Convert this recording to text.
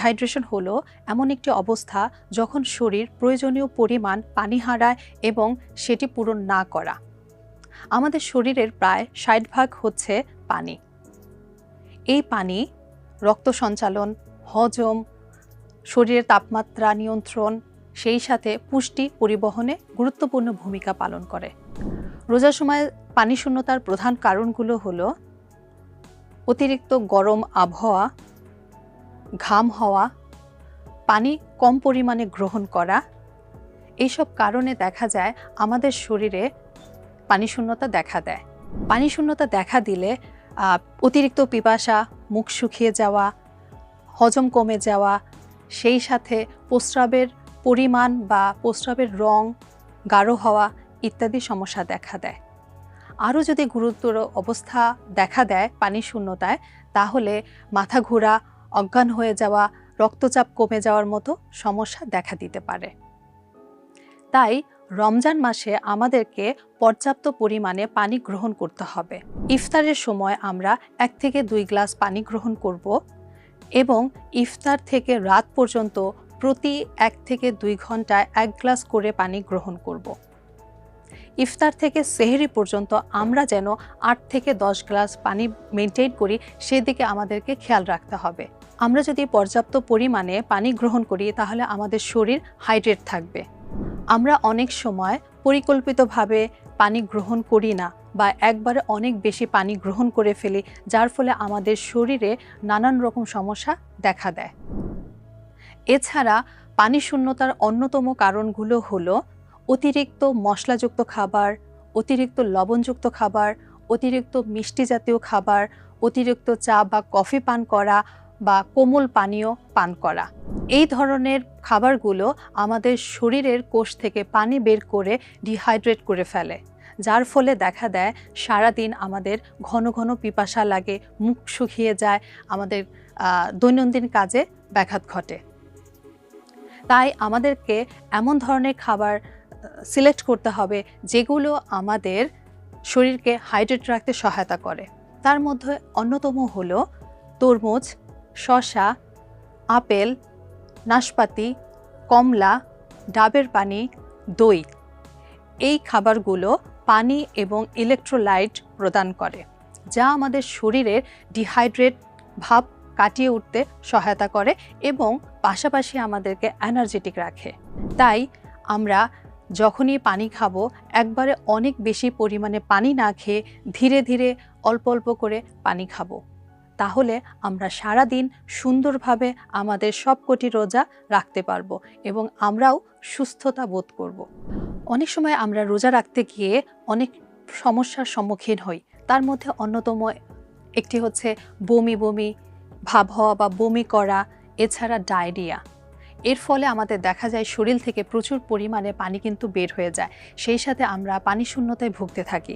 Hydration হলো এমন একটি অবস্থা যখন শরীর প্রয়োজনীয় পরিমাণ পানি হারায় এবং সেটি পূরণ না করা। আমাদের শরীরের প্রায় 60% হচ্ছে পানি। এই পানি রক্ত সঞ্চালন, হজম, শরীরের তাপমাত্রা নিয়ন্ত্রণ, সেই সাথে পুষ্টি পরিবহনে গুরুত্বপূর্ণ ভূমিকা পালন করে। রোজার সময় পানি শূন্যতার প্রধান কারণগুলো হলো অতিরিক্ত গরম আবহাওয়া, ঘাম হওয়া, পানি কম পরিমাণে গ্রহণ করা। এইসব কারণে দেখা যায় আমাদের শরীরে পানি শূন্যতা দেখা দেয়। পানি শূন্যতা দেখা দিলে অতিরিক্ত পিপাসা, মুখ শুকিয়ে যাওয়া, হজম কমে যাওয়া, সেই সাথে প্রস্রাবের পরিমাণ বা প্রস্রাবের রং গাঢ় হওয়া ইত্যাদি সমস্যা দেখা দেয়। আরও যদি গুরুতর অবস্থা দেখা দেয় পানি শূন্যতায়, তাহলে মাথা ঘোরা, অজ্ঞান হয়ে যাওয়া, রক্তচাপ কমে যাওয়ার মতো সমস্যা দেখা দিতে পারে। তাই রমজান মাসে আমাদেরকে পর্যাপ্ত পরিমাণে পানি গ্রহণ করতে হবে। ইফতারের সময় আমরা 1 থেকে 2 গ্লাস পানি গ্রহণ করব এবং ইফতার থেকে রাত পর্যন্ত প্রতি 1 থেকে 2 ঘন্টায় 1 গ্লাস করে পানি গ্রহণ করব। ইফতার থেকে সেহরি পর্যন্ত আমরা যেন 8 থেকে 10 গ্লাস পানি মেনটেন করি, সেদিকে আমাদেরকে খেয়াল রাখতে হবে। আমরা যদি পর্যাপ্ত পরিমাণে পানি গ্রহণ করি তাহলে আমাদের শরীর হাইড্রেট থাকবে। আমরা অনেক সময় পরিকল্পিতভাবে পানি গ্রহণ করি না বা একবারে অনেক বেশি পানি গ্রহণ করে ফেলি, যার ফলে আমাদের শরীরে নানান রকম সমস্যা দেখা দেয়। এছাড়া পানি শূন্যতার অন্যতম কারণগুলো হলো অতিরিক্ত মশলাযুক্ত খাবার, অতিরিক্ত লবণযুক্ত খাবার, অতিরিক্ত মিষ্টি জাতীয় খাবার, অতিরিক্ত চা বা কফি পান করা বা কোমল পানীয় পান করা। এই ধরনের খাবারগুলো আমাদের শরীরের কোষ থেকে পানি বের করে ডিহাইড্রেট করে ফেলে, যার ফলে দেখা দেয় সারাদিন আমাদের ঘন ঘন পিপাসা লাগে, মুখ শুকিয়ে যায়, আমাদের দৈনন্দিন কাজে ব্যাঘাত ঘটে। তাই আমাদেরকে এমন ধরনের খাবার সিলেক্ট করতে হবে যেগুলো আমাদের শরীরকে হাইড্রেট রাখতে সহায়তা করে। তার মধ্যে অন্যতম হলো তরমুজ, শসা, আপেল, নাশপাতি, কমলা, ডাবের পানি, দই। এই খাবারগুলো পানি এবং ইলেকট্রোলাইট প্রদান করে, যা আমাদের শরীরের ডিহাইড্রেট ভাব কাটিয়ে উঠতে সহায়তা করে এবং পাশাপাশি আমাদেরকে এনার্জেটিক রাখে। তাই আমরা যখনই পানি খাবো একবারে অনেক বেশি পরিমাণে পানি না খেয়ে ধীরে ধীরে অল্প অল্প করে পানি খাবো। তাহলে আমরা সারাদিন সুন্দরভাবে আমাদের সবকটি রোজা রাখতে পারবো এবং আমরাও সুস্থতা বোধ করব। অনেক সময় আমরা রোজা রাখতে গিয়ে অনেক সমস্যার সম্মুখীন হই। তার মধ্যে অন্যতম একটি হচ্ছে বমি বমি ভাব হওয়া বা বমি করা, এছাড়া ডায়রিয়া। এর ফলে আমাদের দেখা যায় শরীর থেকে প্রচুর পরিমাণে পানি কিন্তু বের হয়ে যায়, সেই সাথে আমরা পানি শূন্যতায় ভুগতে থাকি।